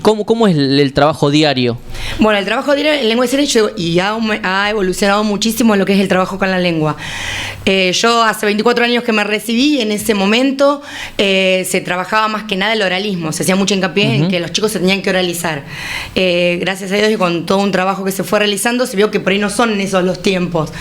¿Cómo es el trabajo diario? Bueno, el trabajo diario en lengua de señas y ha evolucionado muchísimo en lo que es el trabajo con la lengua. Yo hace 24 años que me recibí y en ese momento se trabajaba más que nada el oralismo. Se hacía mucho hincapié en que los chicos se tenían que oralizar. Gracias a Dios y con todo un trabajo que se fue realizando, se vio que por ahí no son esos los tiempos,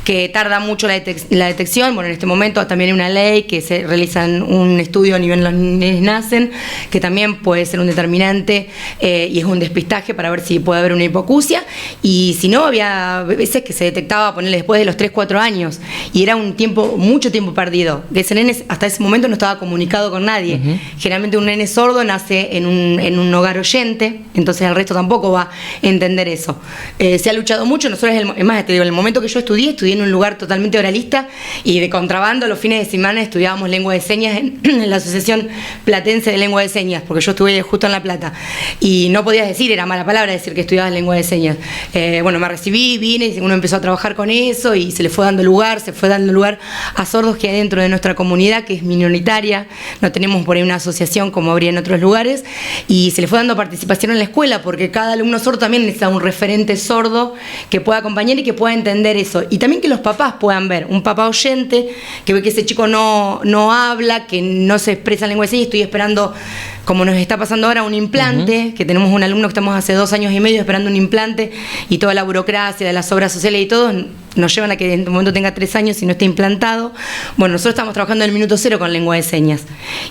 que tarda mucho la detección. Bueno, en este momento también hay una ley que se realiza un estudio a nivel de los niños nacen, que también puede ser un determinante y es un despistaje para ver si puede haber una hipoacusia, y si no, había veces que se detectaba ponerle después de los 3-4 años y era mucho tiempo perdido, que ese nene hasta ese momento no estaba comunicado con nadie. Generalmente un nene sordo nace en un hogar oyente, entonces el resto tampoco va a entender eso. Se ha luchado mucho. Nosotros, es más, te digo, el momento que yo estudié en un lugar totalmente oralista y de contrabando, los fines de semana estudiábamos lengua de señas en la Asociación Platense de Lengua de Señas, porque yo estuve justo en La Plata. Y no podías decir, era mala palabra decir que estudiabas lengua de señas. Bueno, me recibí, vine y uno empezó a trabajar con eso y se fue dando lugar a sordos que hay dentro de nuestra comunidad, que es minoritaria. No tenemos por ahí una asociación como habría en otros lugares, y se le fue dando participación en la escuela, porque cada alumno sordo también necesita un referente sordo que pueda acompañar y que pueda entender eso. Y también que los papás puedan ver, un papá oyente, que ve que ese chico no habla, que no se expresa en lengua de señas, estoy esperando, como nos está pasando ahora, un implante, que tenemos un alumno que estamos hace 2 años y medio esperando un implante, y toda la burocracia de las obras sociales y todo nos llevan a que en un momento tenga 3 años y no esté implantado. Bueno, nosotros estamos trabajando en el minuto cero con lengua de señas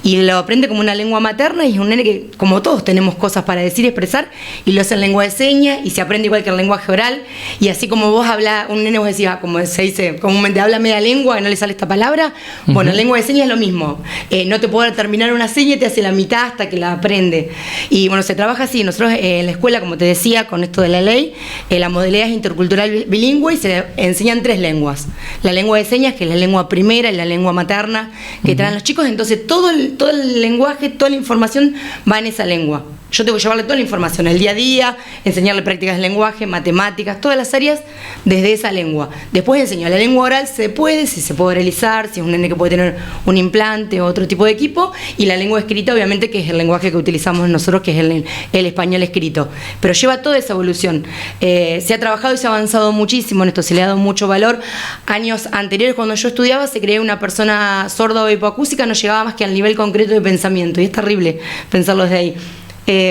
y lo aprende como una lengua materna, y es un nene que, como todos, tenemos cosas para decir y expresar, y lo hace en lengua de señas y se aprende igual que el lenguaje oral. Y así como vos hablas, un nene vos decís, como se dice comúnmente, habla media lengua y no le sale esta palabra. Bueno, en lengua de señas es lo mismo. No te puedo terminar una seña y te hace la mitad hasta que la aprende. Y bueno, se trabaja así. Nosotros en la escuela, como te decía, con esto de la ley, la modalidad es intercultural bilingüe y se enseñan 3 lenguas. La lengua de señas, que es la lengua primera, y la lengua materna que traen los chicos. Entonces todo el lenguaje, toda la información va en esa lengua. Yo tengo que llevarle toda la información, el día a día, enseñarle prácticas de lenguaje, matemáticas, todas las áreas desde esa lengua. Después enseño la lengua oral, si se puede oralizar, si es un nene que puede tener un implante o otro tipo de equipo, y la lengua escrita, obviamente, que es el lenguaje que utilizamos nosotros, que es el español escrito. Pero lleva toda esa evolución. Se ha trabajado y se ha avanzado muchísimo en esto, se le ha dado mucho valor. Años anteriores, cuando yo estudiaba, se creía una persona sorda o hipoacústica no llegaba más que al nivel concreto de pensamiento, y es terrible pensarlo desde ahí.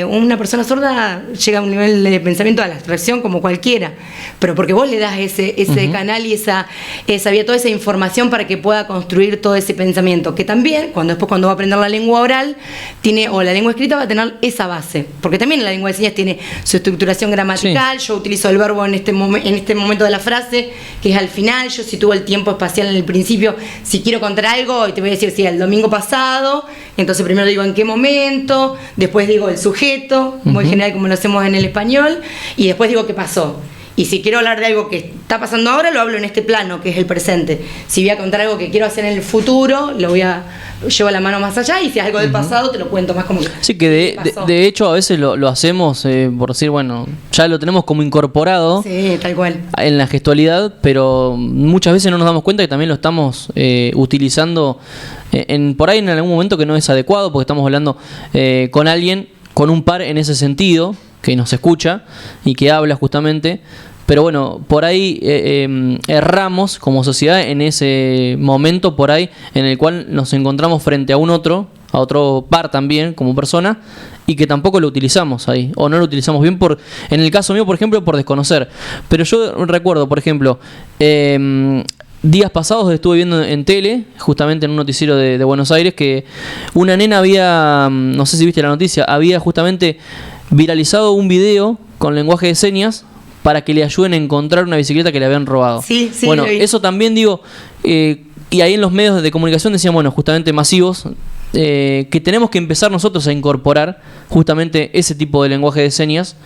Una persona sorda llega a un nivel de pensamiento de la abstracción como cualquiera, pero porque vos le das ese canal y esa vía, toda esa información para que pueda construir todo ese pensamiento, que también cuando va a aprender la lengua oral o la lengua escrita va a tener esa base, porque también la lengua de señas tiene su estructuración gramatical. Sí. Yo utilizo el verbo en este momento de la frase, que es al final. Yo sitúo el tiempo espacial en el principio. Si quiero contar algo, y te voy a decir, sí, el domingo pasado, entonces primero digo en qué momento, después digo el sujeto, muy general como lo hacemos en el español, y después digo qué pasó. Y si quiero hablar de algo que está pasando ahora, lo hablo en este plano, que es el presente. Si voy a contar algo que quiero hacer en el futuro, llevo la mano más allá, y si es algo del pasado, te lo cuento más como que... Sí, que de hecho a veces lo hacemos por decir, bueno, ya lo tenemos como incorporado. Sí, tal cual. En la gestualidad, pero muchas veces no nos damos cuenta que también lo estamos utilizando por ahí en algún momento que no es adecuado, porque estamos hablando con alguien, con un par en ese sentido, que nos escucha y que habla justamente, pero bueno, por ahí erramos como sociedad en ese momento por ahí en el cual nos encontramos frente a otro par también como persona, y que tampoco lo utilizamos ahí, o no lo utilizamos bien, en el caso mío, por ejemplo, por desconocer. Pero yo recuerdo, por ejemplo, días pasados estuve viendo en tele, justamente en un noticiero de Buenos Aires, que una nena había, no sé si viste la noticia, había justamente viralizado un video con lenguaje de señas para que le ayuden a encontrar una bicicleta que le habían robado. Sí, bueno, eso también digo, y ahí en los medios de comunicación decían, bueno, justamente masivos, que tenemos que empezar nosotros a incorporar justamente ese tipo de lenguaje de señas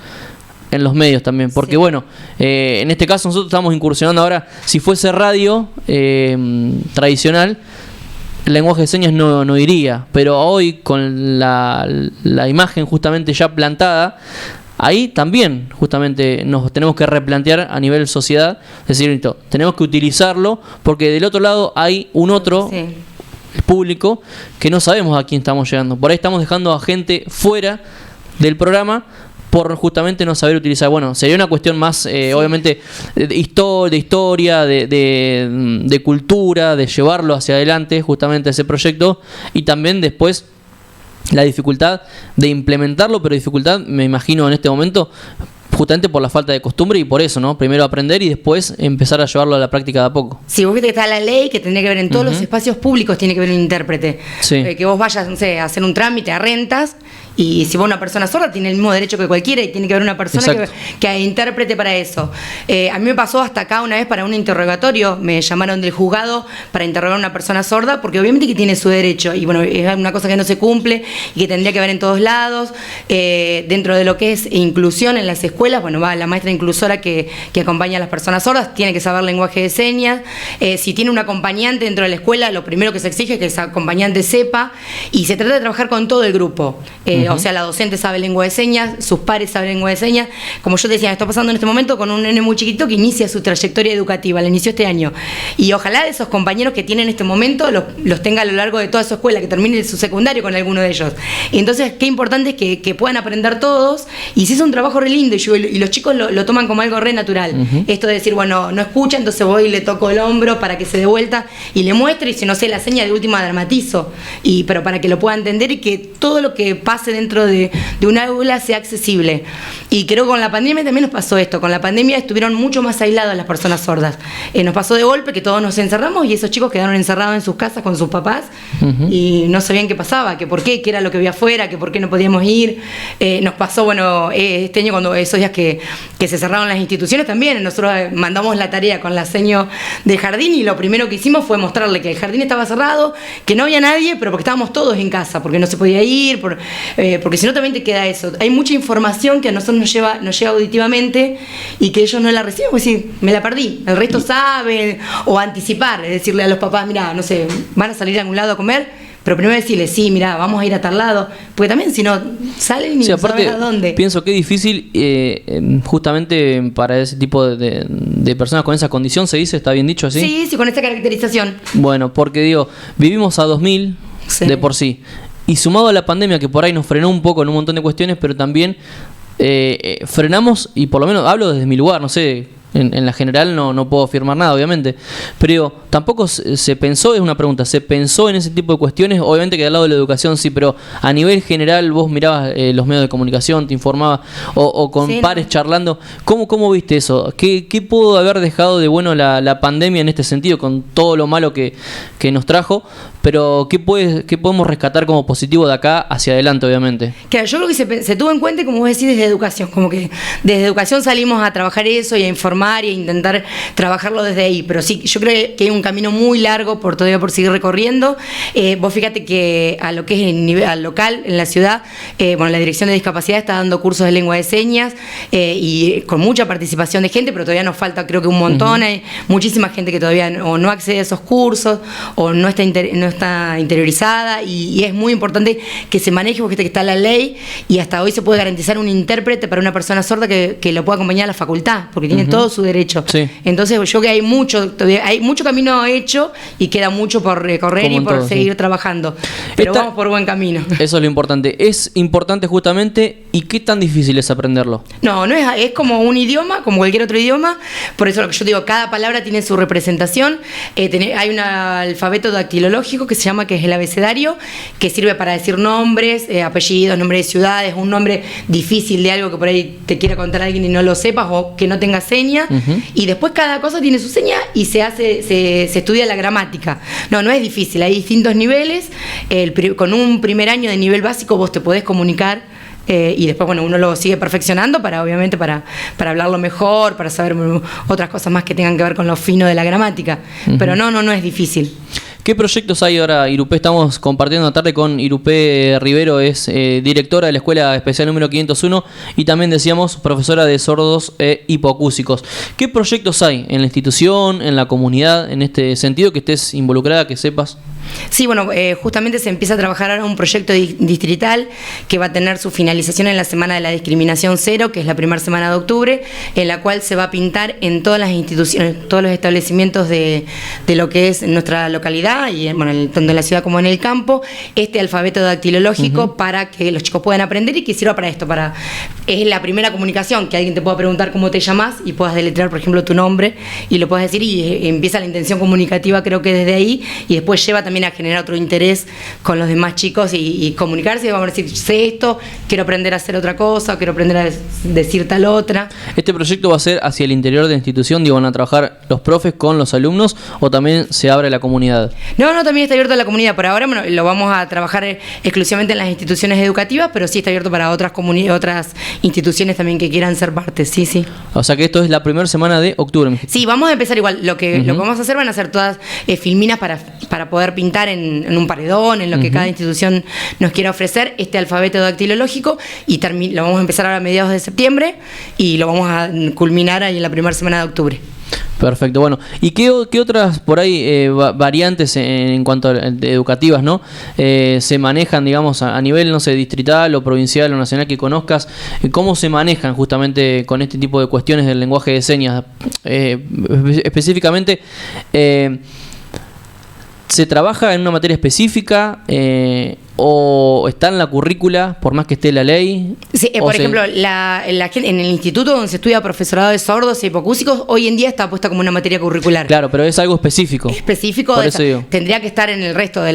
en los medios también, porque bueno, en este caso nosotros estamos incursionando ahora, si fuese radio tradicional, el lenguaje de señas no iría, pero hoy con la imagen justamente ya plantada, ahí también justamente nos tenemos que replantear a nivel sociedad, es decir, tenemos que utilizarlo, porque del otro lado hay un otro público que no sabemos a quién estamos llegando. Por ahí estamos dejando a gente fuera del programa por justamente no saber utilizar. Bueno, sería una cuestión más, obviamente, de historia, de cultura, de llevarlo hacia adelante justamente ese proyecto, y también después la dificultad de implementarlo, pero dificultad, me imagino, en este momento, justamente por la falta de costumbre y por eso, ¿no? Primero aprender y después empezar a llevarlo a la práctica de a poco. Sí, vos viste que está la ley que tendría que ver en todos los espacios públicos, tiene que ver un intérprete. Sí. Que vos vayas, no sé, a hacer un trámite a rentas, y si vos una persona sorda tiene el mismo derecho que cualquiera, y tiene que haber una persona que intérprete para eso. A mí me pasó hasta acá una vez para un interrogatorio, me llamaron del juzgado para interrogar a una persona sorda, porque obviamente que tiene su derecho, y bueno, es una cosa que no se cumple y que tendría que haber en todos lados. Dentro de lo que es inclusión en las escuelas, bueno, va la maestra inclusora que acompaña a las personas sordas, tiene que saber lenguaje de señas. Si tiene un acompañante dentro de la escuela, lo primero que se exige es que ese acompañante sepa, y se trata de trabajar con todo el grupo. O sea, la docente sabe lengua de señas, sus pares saben lengua de señas. Como yo te decía, me está pasando en este momento con un nene muy chiquito que inicia su trayectoria educativa, la inició este año. Y ojalá esos compañeros que tienen en este momento los tenga a lo largo de toda su escuela, que termine su secundario con alguno de ellos. Y entonces, qué importante es que puedan aprender todos, y si es un trabajo re lindo, y los chicos lo toman como algo re natural. Esto de decir, bueno, no escucha, entonces voy y le toco el hombro para que se dé vuelta y le muestre, y si no sé la seña de última dramatizo, pero para que lo pueda entender y que todo lo que pase dentro de un aula sea accesible. Y creo que con la pandemia también nos pasó esto. Con la pandemia estuvieron mucho más aisladas las personas sordas. Nos pasó de golpe que todos nos encerramos, y esos chicos quedaron encerrados en sus casas con sus papás, y no sabían qué pasaba, que por qué, qué era lo que había afuera, que por qué no podíamos ir. Nos pasó, bueno, este año, cuando esos días que se cerraron las instituciones también, nosotros mandamos la tarea con la seño del jardín, y lo primero que hicimos fue mostrarle que el jardín estaba cerrado, que no había nadie, pero porque estábamos todos en casa, porque no se podía ir, porque si no también te queda eso. Hay mucha información que a nosotros nos llega auditivamente, y que ellos no la reciben, pues sí, me la perdí. El resto sabe, o anticipar, es decirle a los papás, mira, no sé, van a salir a algún lado a comer, pero primero decirle, sí, mira, vamos a ir a tal lado, porque también si no salen y no saben a dónde. Pienso que es difícil, justamente para ese tipo de personas con esa condición, ¿se dice? ¿Está bien dicho así? Sí, con esa caracterización. Bueno, porque digo, vivimos a 2000 de por sí, y sumado a la pandemia, que por ahí nos frenó un poco en un montón de cuestiones, pero también frenamos, y por lo menos hablo desde mi lugar, no sé, en la general no puedo afirmar nada, obviamente, pero digo, tampoco se pensó, es una pregunta, se pensó en ese tipo de cuestiones, obviamente que del lado de la educación sí, pero a nivel general vos mirabas los medios de comunicación, te informabas, o con pares charlando, ¿cómo viste eso? ¿Qué pudo haber dejado de bueno la pandemia en este sentido, con todo lo malo que nos trajo? Pero ¿qué podemos rescatar como positivo de acá hacia adelante, obviamente? Claro, yo creo que se tuvo en cuenta, como vos decís, desde educación, como que desde educación salimos a trabajar eso y a informar y a intentar trabajarlo desde ahí, pero sí, yo creo que hay un camino muy largo todavía por seguir recorriendo. Vos fíjate que a lo que es el nivel al local, en la ciudad, la Dirección de Discapacidad está dando cursos de lengua de señas, y con mucha participación de gente, pero todavía nos falta, creo que un montón. Hay muchísima gente que todavía o no accede a esos cursos, o no está interiorizada, y es muy importante que se maneje, porque que está la ley, y hasta hoy se puede garantizar un intérprete para una persona sorda que lo pueda acompañar a la facultad, porque tiene todo su derecho. Sí. Entonces yo creo que hay mucho camino hecho, y queda mucho por recorrer y por seguir trabajando, pero vamos por buen camino. Eso es lo importante. Es importante justamente. ¿Y qué tan difícil es aprenderlo? No es como un idioma, como cualquier otro idioma. Por eso lo que yo digo, cada palabra tiene su representación. Hay un alfabeto dactilológico que se llama, que es el abecedario, que sirve para decir nombres, apellidos, nombres de ciudades, un nombre difícil de algo que por ahí te quiera contar alguien y no lo sepas, o que no tenga seña. Y después cada cosa tiene su seña, y se estudia la gramática. No es difícil, hay distintos niveles. Con un primer año de nivel básico vos te podés comunicar, y después uno lo sigue perfeccionando para hablarlo mejor, para saber otras cosas más que tengan que ver con lo fino de la gramática. Pero no es difícil. ¿Qué proyectos hay ahora, Irupé? Estamos compartiendo la tarde con Irupé Rivero, es directora de la Escuela Especial número 501, y también decíamos profesora de sordos e hipoacúsicos. ¿Qué proyectos hay en la institución, en la comunidad, en este sentido, que estés involucrada, que sepas? Sí, bueno, justamente se empieza a trabajar ahora un proyecto distrital que va a tener su finalización en la Semana de la Discriminación Cero, que es la primera semana de octubre, en la cual se va a pintar en todas las instituciones, todos los establecimientos de lo que es nuestra localidad, y tanto en la ciudad como en el campo, este alfabeto dactilológico para que los chicos puedan aprender y que sirva para esto, es la primera comunicación, que alguien te pueda preguntar cómo te llamas y puedas deletrear, por ejemplo, tu nombre y lo puedas decir, y empieza la intención comunicativa, creo que desde ahí, y después lleva también a generar otro interés con los demás chicos y comunicarse, vamos a decir, sé esto, quiero aprender a hacer otra cosa, quiero aprender a decir tal otra. ¿Este proyecto va a ser hacia el interior de la institución? ¿Van a trabajar los profes con los alumnos o también se abre a la comunidad? No, también está abierto a la comunidad. Por ahora lo vamos a trabajar exclusivamente en las instituciones educativas, pero sí está abierto para otras instituciones también que quieran ser parte, sí. O sea que esto es la primera semana de octubre. Sí, vamos a empezar igual. Lo que vamos a hacer van a ser todas filminas para poder pintar en un paredón, en lo que cada institución nos quiera ofrecer, este alfabeto dactilológico, y lo vamos a empezar ahora a mediados de septiembre y lo vamos a culminar ahí en la primera semana de octubre. Perfecto, bueno, ¿y qué otras por ahí variantes en cuanto a educativas, ¿no? Se manejan, digamos, a nivel, no sé, distrital o provincial o nacional que conozcas? ¿Cómo se manejan justamente con este tipo de cuestiones del lenguaje de señas? Específicamente, ¿se trabaja en una materia específica o está en la currícula, por más que esté la ley? Sí, por ejemplo, en el instituto donde se estudia profesorado de sordos e hipoacúsicos, hoy en día está puesta como una materia curricular. Claro, pero es algo específico. Específico, por eso digo. Tendría que estar en el resto de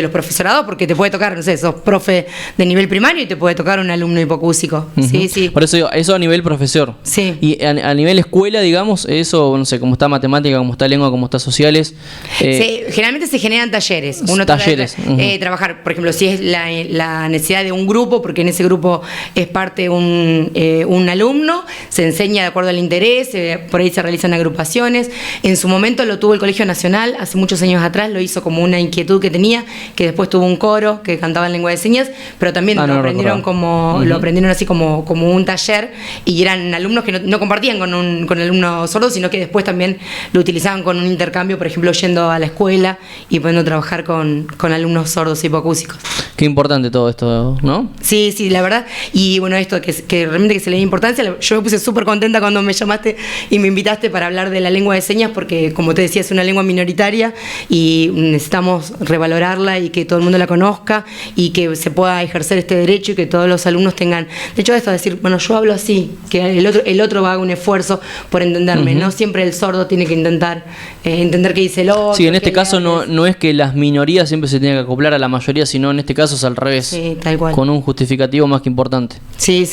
los profesorados, porque te puede tocar, no sé, sos profe de nivel primario y te puede tocar un alumno hipoacúsico. Sí. Por eso digo, eso a nivel profesor. Sí. Y a nivel escuela, digamos, eso, no sé, como está matemática, como está lengua, como está sociales. Generalmente se generan talleres. Talleres. Trabajar, por ejemplo, si es la necesidad de un grupo, porque en ese grupo es parte un alumno, se enseña de acuerdo al interés, por ahí se realizan agrupaciones. En su momento lo tuvo el Colegio Nacional, hace muchos años atrás, lo hizo como una inquietud que tenía, que después tuvo un coro que cantaba en lengua de señas, pero también lo aprendieron así como un taller, y eran alumnos que no compartían con alumnos sordos, sino que después también lo utilizaban con un intercambio, por ejemplo, yendo a la escuela y pudiendo trabajar con alumnos sordos hipoacúsicos. Qué importante todo esto, ¿no? Sí, la verdad. Y bueno, esto que realmente que se le da importancia. Yo me puse súper contenta cuando me llamaste y me invitaste para hablar de la lengua de señas, porque, como te decía, es una lengua minoritaria y necesitamos revalorarla y que todo el mundo la conozca y que se pueda ejercer este derecho y que todos los alumnos tengan. De hecho, esto de decir, bueno, yo hablo así, que el otro haga un esfuerzo por entenderme. No siempre el sordo tiene que intentar entender qué dice el otro. Sí, en este caso no es que las minorías siempre se tengan que acoplar a la mayoría, sino en este caso es al revés. Sí, tal cual. Con un justificativo más que importante. Sí,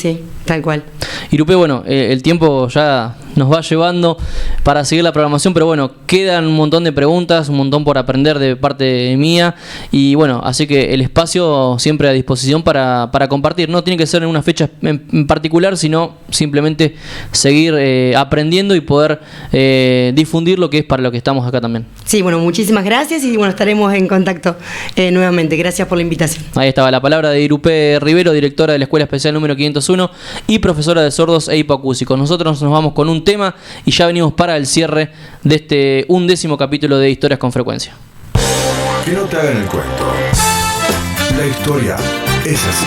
tal cual. Irupe, bueno, el tiempo ya nos va llevando para seguir la programación, pero bueno, quedan un montón de preguntas, un montón por aprender de parte mía, y bueno, así que el espacio siempre a disposición para compartir. No tiene que ser en una fecha en particular, sino simplemente seguir aprendiendo y poder difundir lo que es para lo que estamos acá también. Sí, bueno, muchísimas gracias y bueno, estaremos en contacto nuevamente. Gracias por la invitación. Ahí estaba la palabra de Irupe Rivero, directora de la Escuela Especial número 501 y profesora de sordos e hipoacúsicos. Nosotros nos vamos con un tema y ya venimos para el cierre de este 11º capítulo de Historias con Frecuencia. Que no te hagan el cuento. La historia es así.